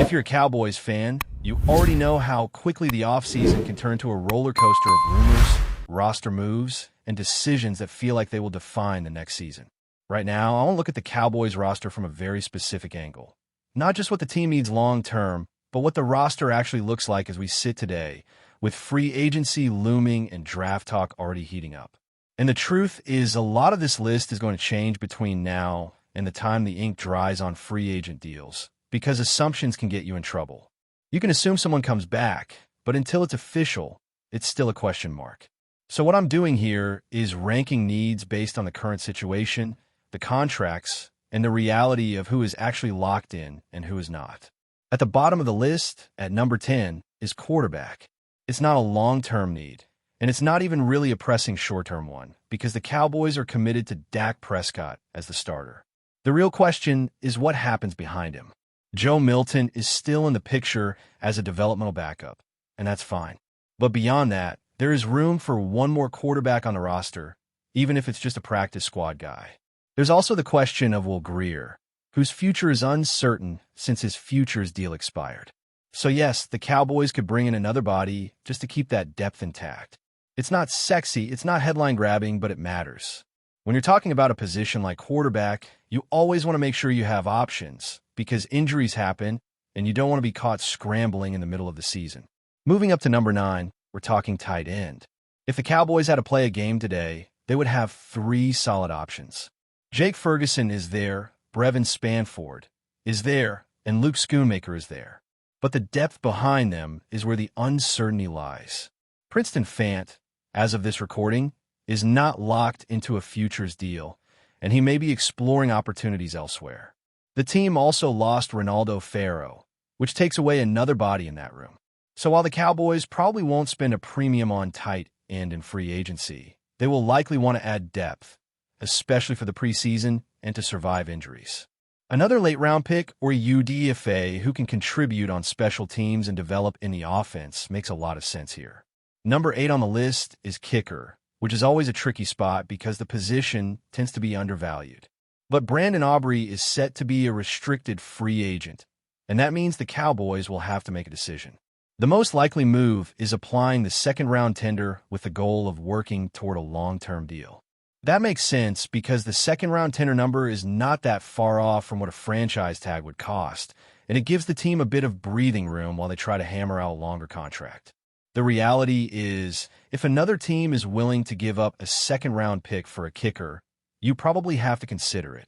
If you're a Cowboys fan, you already know how quickly the offseason can turn into a roller coaster of rumors, roster moves, and decisions that feel like they will define the next season. Right now, I want to look at the Cowboys roster from a very specific angle. Not just what the team needs long-term, but what the roster actually looks like as we sit today, with free agency looming and draft talk already heating up. And the truth is, a lot of this list is going to change between now and the time the ink dries on free agent deals, because assumptions can get you in trouble. You can assume someone comes back, but until it's official, it's still a question mark. So what I'm doing here is ranking needs based on the current situation, the contracts, and the reality of who is actually locked in and who is not. At the bottom of the list, at number 10, is quarterback. It's not a long-term need, and it's not even really a pressing short-term one, because the Cowboys are committed to Dak Prescott as the starter. The real question is what happens behind him. Joe Milton is still in the picture as a developmental backup, and that's fine. But beyond that, there is room for one more quarterback on the roster, even if it's just a practice squad guy. There's also the question of Will Grier, whose future is uncertain since his futures deal expired. So yes, the Cowboys could bring in another body just to keep that depth intact. It's not sexy, it's not headline-grabbing, but it matters. When you're talking about a position like quarterback, you always want to make sure you have options, because injuries happen, and you don't want to be caught scrambling in the middle of the season. Moving up to number 9, we're talking tight end. If the Cowboys had to play a game today, they would have 3 solid options. Jake Ferguson is there, Brevin Spanford is there, and Luke Schoonmaker is there. But the depth behind them is where the uncertainty lies. Princeton Fant, as of this recording, is not locked into a futures deal, and he may be exploring opportunities elsewhere. The team also lost Ronaldo Farrow, which takes away another body in that room. So while the Cowboys probably won't spend a premium on tight end in free agency, they will likely want to add depth, especially for the preseason and to survive injuries. Another late-round pick or UDFA who can contribute on special teams and develop in the offense makes a lot of sense here. Number 8 on the list is kicker, which is always a tricky spot because the position tends to be undervalued. But Brandon Aubrey is set to be a restricted free agent, and that means the Cowboys will have to make a decision. The most likely move is applying the second-round tender with the goal of working toward a long-term deal. That makes sense because the second-round tender number is not that far off from what a franchise tag would cost, and it gives the team a bit of breathing room while they try to hammer out a longer contract. The reality is, if another team is willing to give up a second-round pick for a kicker, you probably have to consider it,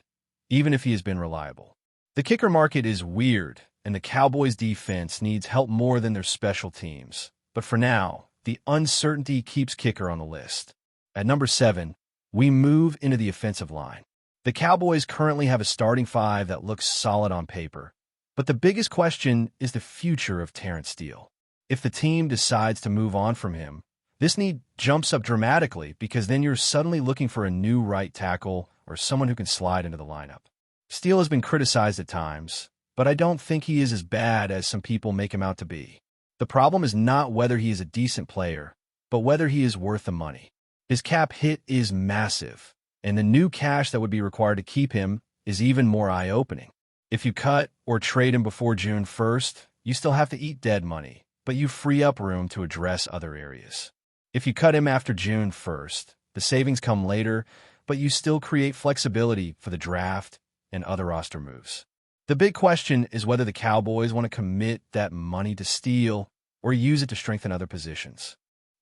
even if he has been reliable. The kicker market is weird, and the Cowboys' defense needs help more than their special teams. But for now, the uncertainty keeps kicker on the list. At number 7, we move into the offensive line. The Cowboys currently have a starting 5 that looks solid on paper, but the biggest question is the future of Terrence Steele. If the team decides to move on from him, this need jumps up dramatically because then you're suddenly looking for a new right tackle or someone who can slide into the lineup. Steele has been criticized at times, but I don't think he is as bad as some people make him out to be. The problem is not whether he is a decent player, but whether he is worth the money. His cap hit is massive, and the new cash that would be required to keep him is even more eye-opening. If you cut or trade him before June 1st, you still have to eat dead money, but you free up room to address other areas. If you cut him after June 1st, the savings come later, but you still create flexibility for the draft and other roster moves. The big question is whether the Cowboys want to commit that money to Steele or use it to strengthen other positions.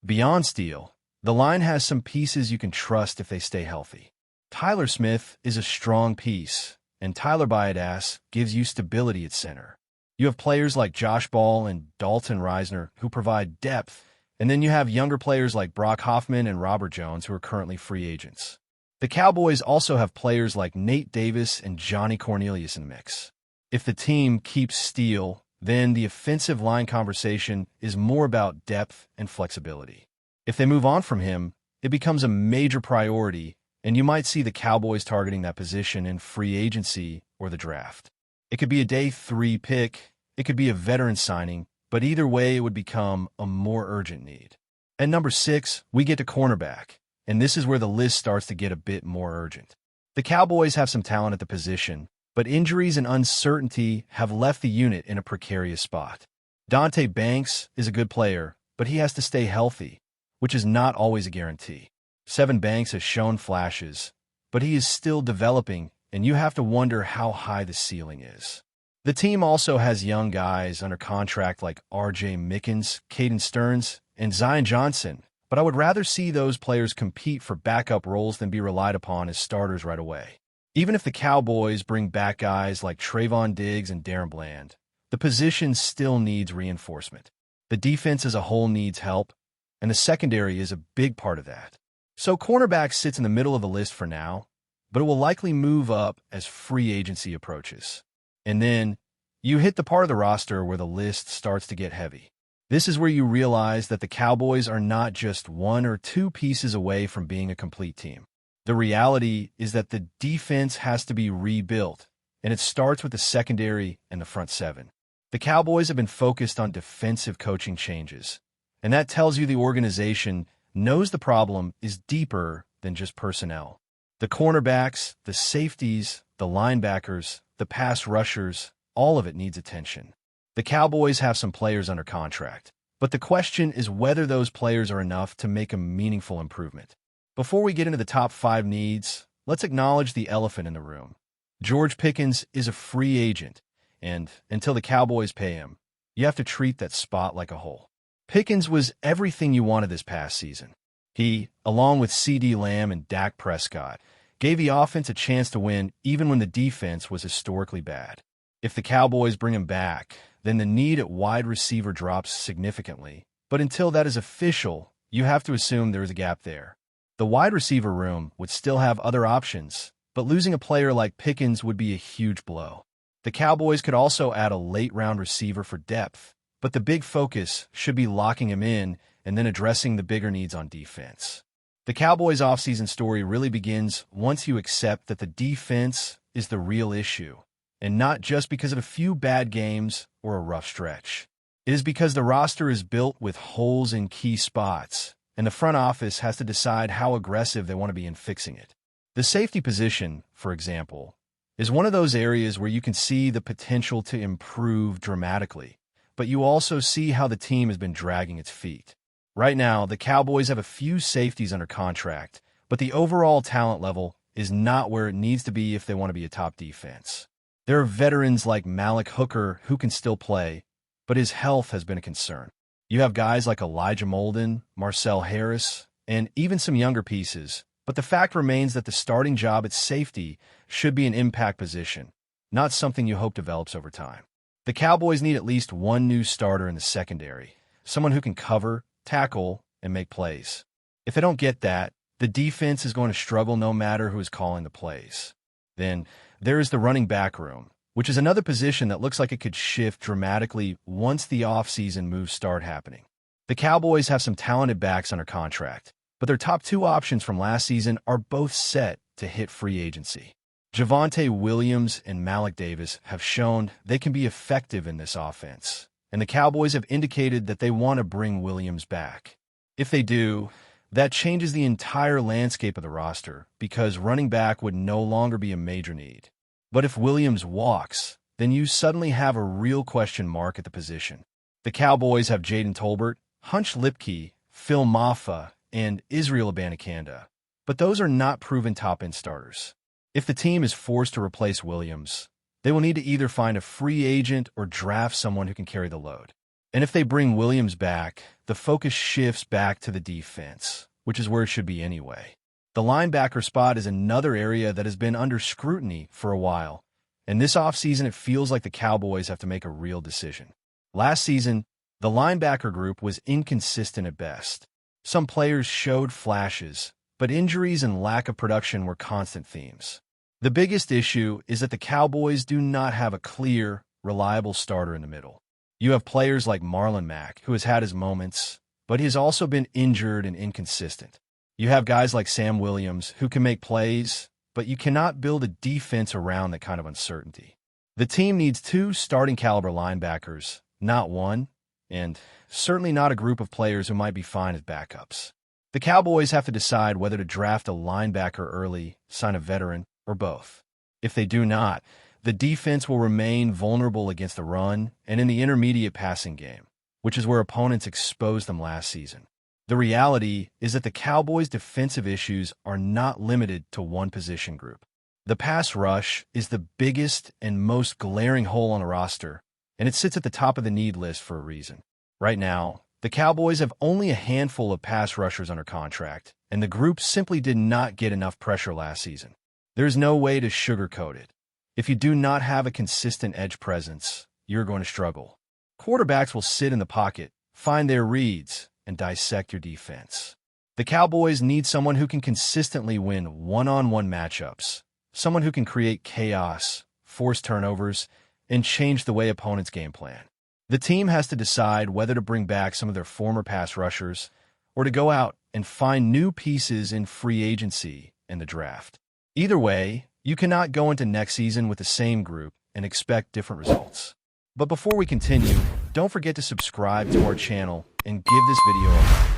Beyond Steele, the line has some pieces you can trust if they stay healthy. Tyler Smith is a strong piece, and Tyler Biadasz gives you stability at center. You have players like Josh Ball and Dalton Reisner who provide depth, and then you have younger players like Brock Hoffman and Robert Jones who are currently free agents. The Cowboys also have players like Nate Davis and Johnny Cornelius in the mix. If the team keeps Steele, then the offensive line conversation is more about depth and flexibility. If they move on from him, it becomes a major priority, and you might see the Cowboys targeting that position in free agency or the draft. It could be a day 3 pick, it could be a veteran signing, but either way it would become a more urgent need. At number 6, we get to cornerback, and this is where the list starts to get a bit more urgent. The Cowboys have some talent at the position, but injuries and uncertainty have left the unit in a precarious spot. Dante Banks is a good player, but he has to stay healthy, which is not always a guarantee. Sevyn Banks has shown flashes, but he is still developing, and you have to wonder how high the ceiling is. The team also has young guys under contract like R.J. Mickens, Caden Stearns, and Zion Johnson, but I would rather see those players compete for backup roles than be relied upon as starters right away. Even if the Cowboys bring back guys like Trayvon Diggs and Darren Bland, the position still needs reinforcement. The defense as a whole needs help, and the secondary is a big part of that. So cornerback sits in the middle of the list for now, but it will likely move up as free agency approaches. And then you hit the part of the roster where the list starts to get heavy. This is where you realize that the Cowboys are not just one or two pieces away from being a complete team. The reality is that the defense has to be rebuilt, and it starts with the secondary and the front seven. The Cowboys have been focused on defensive coaching changes, and that tells you the organization knows the problem is deeper than just personnel. The cornerbacks, the safeties, the linebackers, the pass rushers, all of it needs attention. The Cowboys have some players under contract, but the question is whether those players are enough to make a meaningful improvement. Before we get into the top 5 needs, let's acknowledge the elephant in the room. George Pickens is a free agent, and until the Cowboys pay him, you have to treat that spot like a hole. Pickens was everything you wanted this past season. He, along with CeeDee Lamb and Dak Prescott, gave the offense a chance to win even when the defense was historically bad. If the Cowboys bring him back, then the need at wide receiver drops significantly. But until that is official, you have to assume there is a gap there. The wide receiver room would still have other options, but losing a player like Pickens would be a huge blow. The Cowboys could also add a late-round receiver for depth, but the big focus should be locking him in and then addressing the bigger needs on defense. The Cowboys' offseason story really begins once you accept that the defense is the real issue, and not just because of a few bad games or a rough stretch. It is because the roster is built with holes in key spots, and the front office has to decide how aggressive they want to be in fixing it. The safety position, for example, is one of those areas where you can see the potential to improve dramatically, but you also see how the team has been dragging its feet. Right now, the Cowboys have a few safeties under contract, but the overall talent level is not where it needs to be if they want to be a top defense. There are veterans like Malik Hooker who can still play, but his health has been a concern. You have guys like Elijah Molden, Marcel Harris, and even some younger pieces, but the fact remains that the starting job at safety should be an impact position, not something you hope develops over time. The Cowboys need at least one new starter in the secondary, someone who can cover, tackle, and make plays. If they don't get that, the defense is going to struggle no matter who is calling the plays. Then there is the running back room, which is another position that looks like it could shift dramatically once the offseason moves start happening. The Cowboys have some talented backs under contract, but their top 2 options from last season are both set to hit free agency. Javonte Williams and Malik Davis have shown they can be effective in this offense, and the Cowboys have indicated that they want to bring Williams back. If they do, that changes the entire landscape of the roster because running back would no longer be a major need. But if Williams walks, then you suddenly have a real question mark at the position. The Cowboys have Jaden Tolbert, Hunch Lipke, Phil Maffa, and Israel Abanikanda, but those are not proven top-end starters. If the team is forced to replace Williams, they will need to either find a free agent or draft someone who can carry the load. And if they bring Williams back, the focus shifts back to the defense, which is where it should be anyway. The linebacker spot is another area that has been under scrutiny for a while, and this offseason it feels like the Cowboys have to make a real decision. Last season, the linebacker group was inconsistent at best. Some players showed flashes, but injuries and lack of production were constant themes. The biggest issue is that the Cowboys do not have a clear, reliable starter in the middle. You have players like Marlon Mack, who has had his moments, but he has also been injured and inconsistent. You have guys like Sam Williams, who can make plays, but you cannot build a defense around that kind of uncertainty. The team needs 2 starting caliber linebackers, not one, and certainly not a group of players who might be fine as backups. The Cowboys have to decide whether to draft a linebacker early, sign a veteran, or both. If they do not, The defense will remain vulnerable against the run and in the intermediate passing game, which is where opponents exposed them last season. The reality is that the Cowboys' defensive issues are not limited to one position group. The pass rush is the biggest and most glaring hole on the roster, and it sits at the top of the need list for a reason. Right now, the Cowboys have only a handful of pass rushers under contract, and the group simply did not get enough pressure last season. There's no way to sugarcoat it. If you do not have a consistent edge presence, you're going to struggle. Quarterbacks will sit in the pocket, find their reads, and dissect your defense. The Cowboys need someone who can consistently win one-on-one matchups, someone who can create chaos, force turnovers, and change the way opponents game plan. The team has to decide whether to bring back some of their former pass rushers or to go out and find new pieces in free agency and the draft. Either way, you cannot go into next season with the same group and expect different results. But before we continue, don't forget to subscribe to our channel and give this video a like.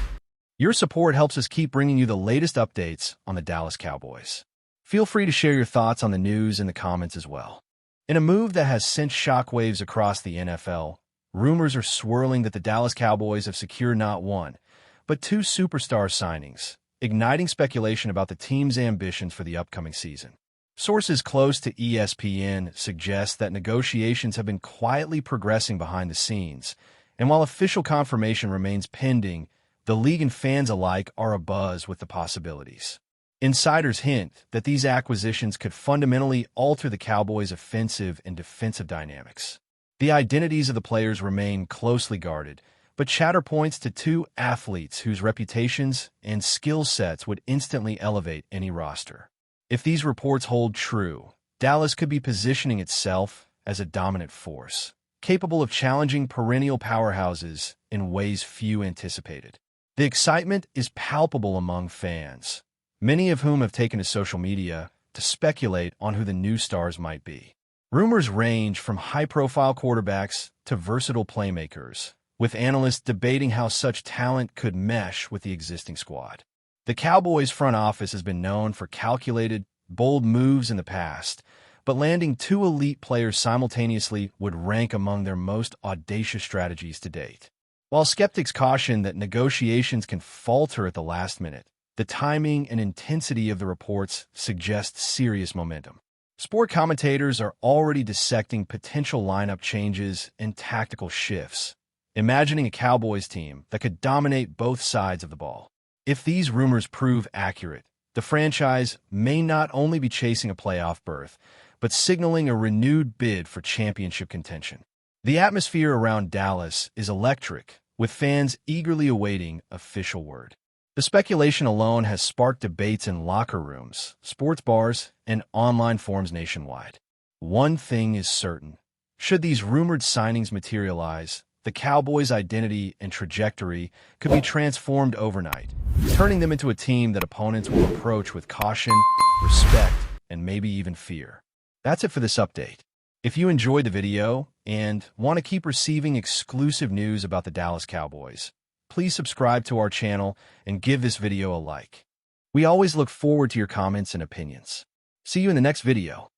Your support helps us keep bringing you the latest updates on the Dallas Cowboys. Feel free to share your thoughts on the news in the comments as well. In a move that has sent shockwaves across the NFL, rumors are swirling that the Dallas Cowboys have secured not one, but two superstar signings, igniting speculation about the team's ambitions for the upcoming season. Sources close to ESPN suggest that negotiations have been quietly progressing behind the scenes, and while official confirmation remains pending, the league and fans alike are abuzz with the possibilities. Insiders hint that these acquisitions could fundamentally alter the Cowboys' offensive and defensive dynamics. The identities of the players remain closely guarded, but chatter points to two athletes whose reputations and skill sets would instantly elevate any roster. If these reports hold true, Dallas could be positioning itself as a dominant force, capable of challenging perennial powerhouses in ways few anticipated. The excitement is palpable among fans, many of whom have taken to social media to speculate on who the new stars might be. Rumors range from high-profile quarterbacks to versatile playmakers, with analysts debating how such talent could mesh with the existing squad. The Cowboys' front office has been known for calculated, bold moves in the past, but landing two elite players simultaneously would rank among their most audacious strategies to date. While skeptics caution that negotiations can falter at the last minute, the timing and intensity of the reports suggest serious momentum. Sport commentators are already dissecting potential lineup changes and tactical shifts, imagining a Cowboys team that could dominate both sides of the ball. If these rumors prove accurate, the franchise may not only be chasing a playoff berth, but signaling a renewed bid for championship contention. The atmosphere around Dallas is electric, with fans eagerly awaiting official word. The speculation alone has sparked debates in locker rooms, sports bars, and online forums nationwide. One thing is certain. Should these rumored signings materialize, the Cowboys' identity and trajectory could be transformed overnight, turning them into a team that opponents will approach with caution, respect, and maybe even fear. That's it for this update. If you enjoyed the video and want to keep receiving exclusive news about the Dallas Cowboys, please subscribe to our channel and give this video a like. We always look forward to your comments and opinions. See you in the next video.